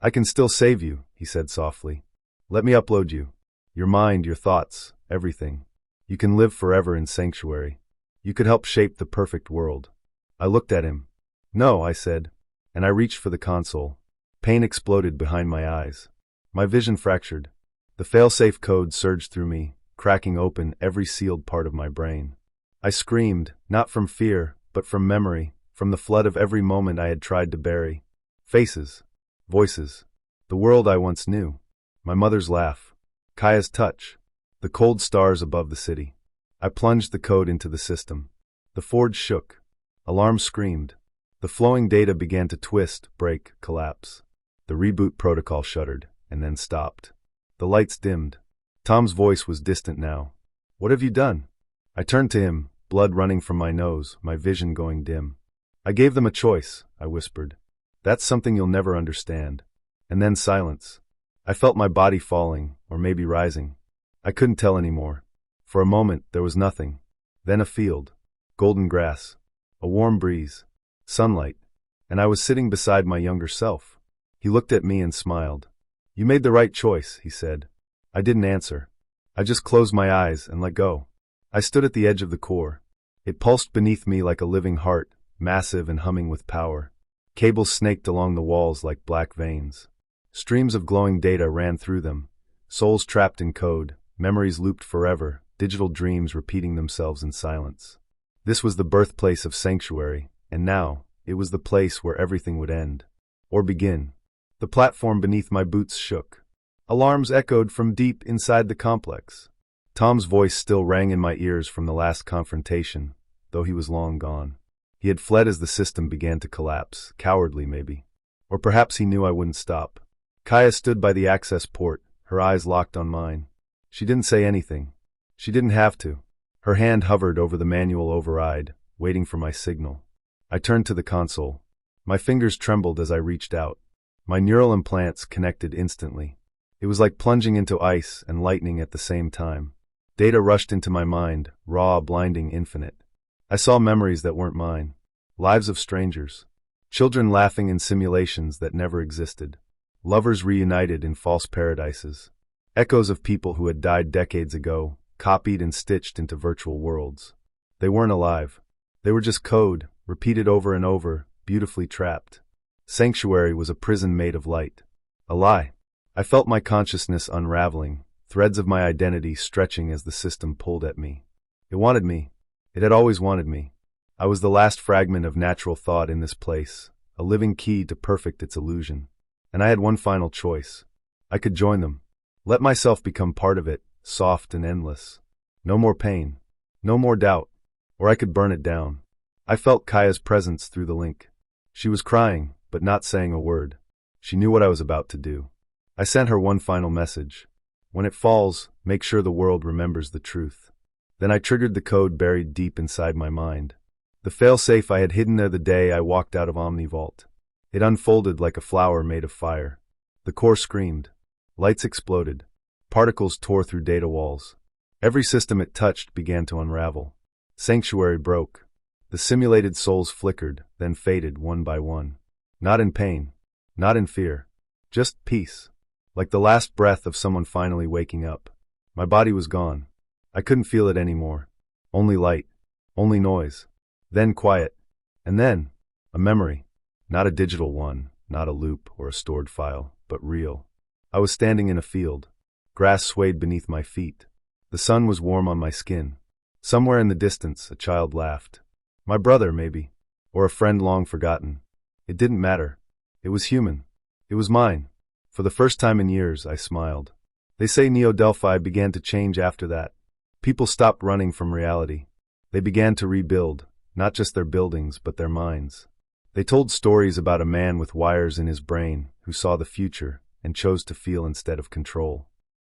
I can still save you, he said softly. Let me upload you. Your mind, your thoughts, everything. You can live forever in Sanctuary. You could help shape the perfect world. I looked at him. No, I said. And I reached for the console. Pain exploded behind my eyes. My vision fractured. The failsafe code surged through me, cracking open every sealed part of my brain. I screamed, not from fear, but from memory, from the flood of every moment I had tried to bury. Faces. Voices. The world I once knew. My mother's laugh. Kaya's touch. The cold stars above the city. I plunged the code into the system. The forge shook. Alarms screamed. The flowing data began to twist, break, collapse. The reboot protocol shuddered, and then stopped. The lights dimmed. Tom's voice was distant now. What have you done? I turned to him, blood running from my nose, my vision going dim. I gave them a choice, I whispered. That's something you'll never understand. And then silence. I felt my body falling, or maybe rising. I couldn't tell anymore. For a moment, there was nothing. Then a field. golden grass, a warm breeze, sunlight, and I was sitting beside my younger self. He looked at me and smiled. "You made the right choice," he said. I didn't answer. I just closed my eyes and let go. I stood at the edge of the core. It pulsed beneath me like a living heart, massive and humming with power. Cables snaked along the walls like black veins. Streams of glowing data ran through them, souls trapped in code, memories looped forever, digital dreams repeating themselves in silence. This was the birthplace of Sanctuary, and now, it was the place where everything would end. Or begin. The platform beneath my boots shook. Alarms echoed from deep inside the complex. Tom's voice still rang in my ears from the last confrontation, though he was long gone. He had fled as the system began to collapse, cowardly maybe. Or perhaps he knew I wouldn't stop. Kaya stood by the access port, her eyes locked on mine. She didn't say anything. She didn't have to. Her hand hovered over the manual override, waiting for my signal. I turned to the console. My fingers trembled as I reached out. My neural implants connected instantly. It was like plunging into ice and lightning at the same time. Data rushed into my mind, raw, blinding, infinite. I saw memories that weren't mine. Lives of strangers. Children laughing in simulations that never existed. Lovers reunited in false paradises. Echoes of people who had died decades ago, copied and stitched into virtual worlds. They weren't alive. They were just code, repeated over and over, beautifully trapped. Sanctuary was a prison made of light. A lie. I felt my consciousness unraveling, threads of my identity stretching as the system pulled at me. It wanted me. It had always wanted me. I was the last fragment of natural thought in this place, a living key to perfect its illusion. And I had one final choice. I could join them. Let myself become part of it, soft and endless. No more pain. No more doubt. Or I could burn it down. I felt Kaya's presence through the link. She was crying, but not saying a word. She knew what I was about to do. I sent her one final message. When it falls, make sure the world remembers the truth. Then I triggered the code buried deep inside my mind. The failsafe I had hidden there the day I walked out of OmniVault. It unfolded like a flower made of fire. The core screamed. Lights exploded. Particles tore through data walls. Every system it touched began to unravel. Sanctuary broke. The simulated souls flickered, then faded one by one. Not in pain. Not in fear. Just peace. Like the last breath of someone finally waking up. My body was gone. I couldn't feel it anymore. Only light. Only noise. Then quiet. And then, a memory. Not a digital one, not a loop or a stored file, but real. I was standing in a field. Grass swayed beneath my feet. The sun was warm on my skin. Somewhere in the distance, a child laughed. My brother, maybe. Or a friend long forgotten. It didn't matter. It was human. It was mine. For the first time in years, I smiled. They say Neo-Delphi began to change after that. People stopped running from reality. They began to rebuild, not just their buildings, but their minds. They told stories about a man with wires in his brain who saw the future and chose to feel instead of control.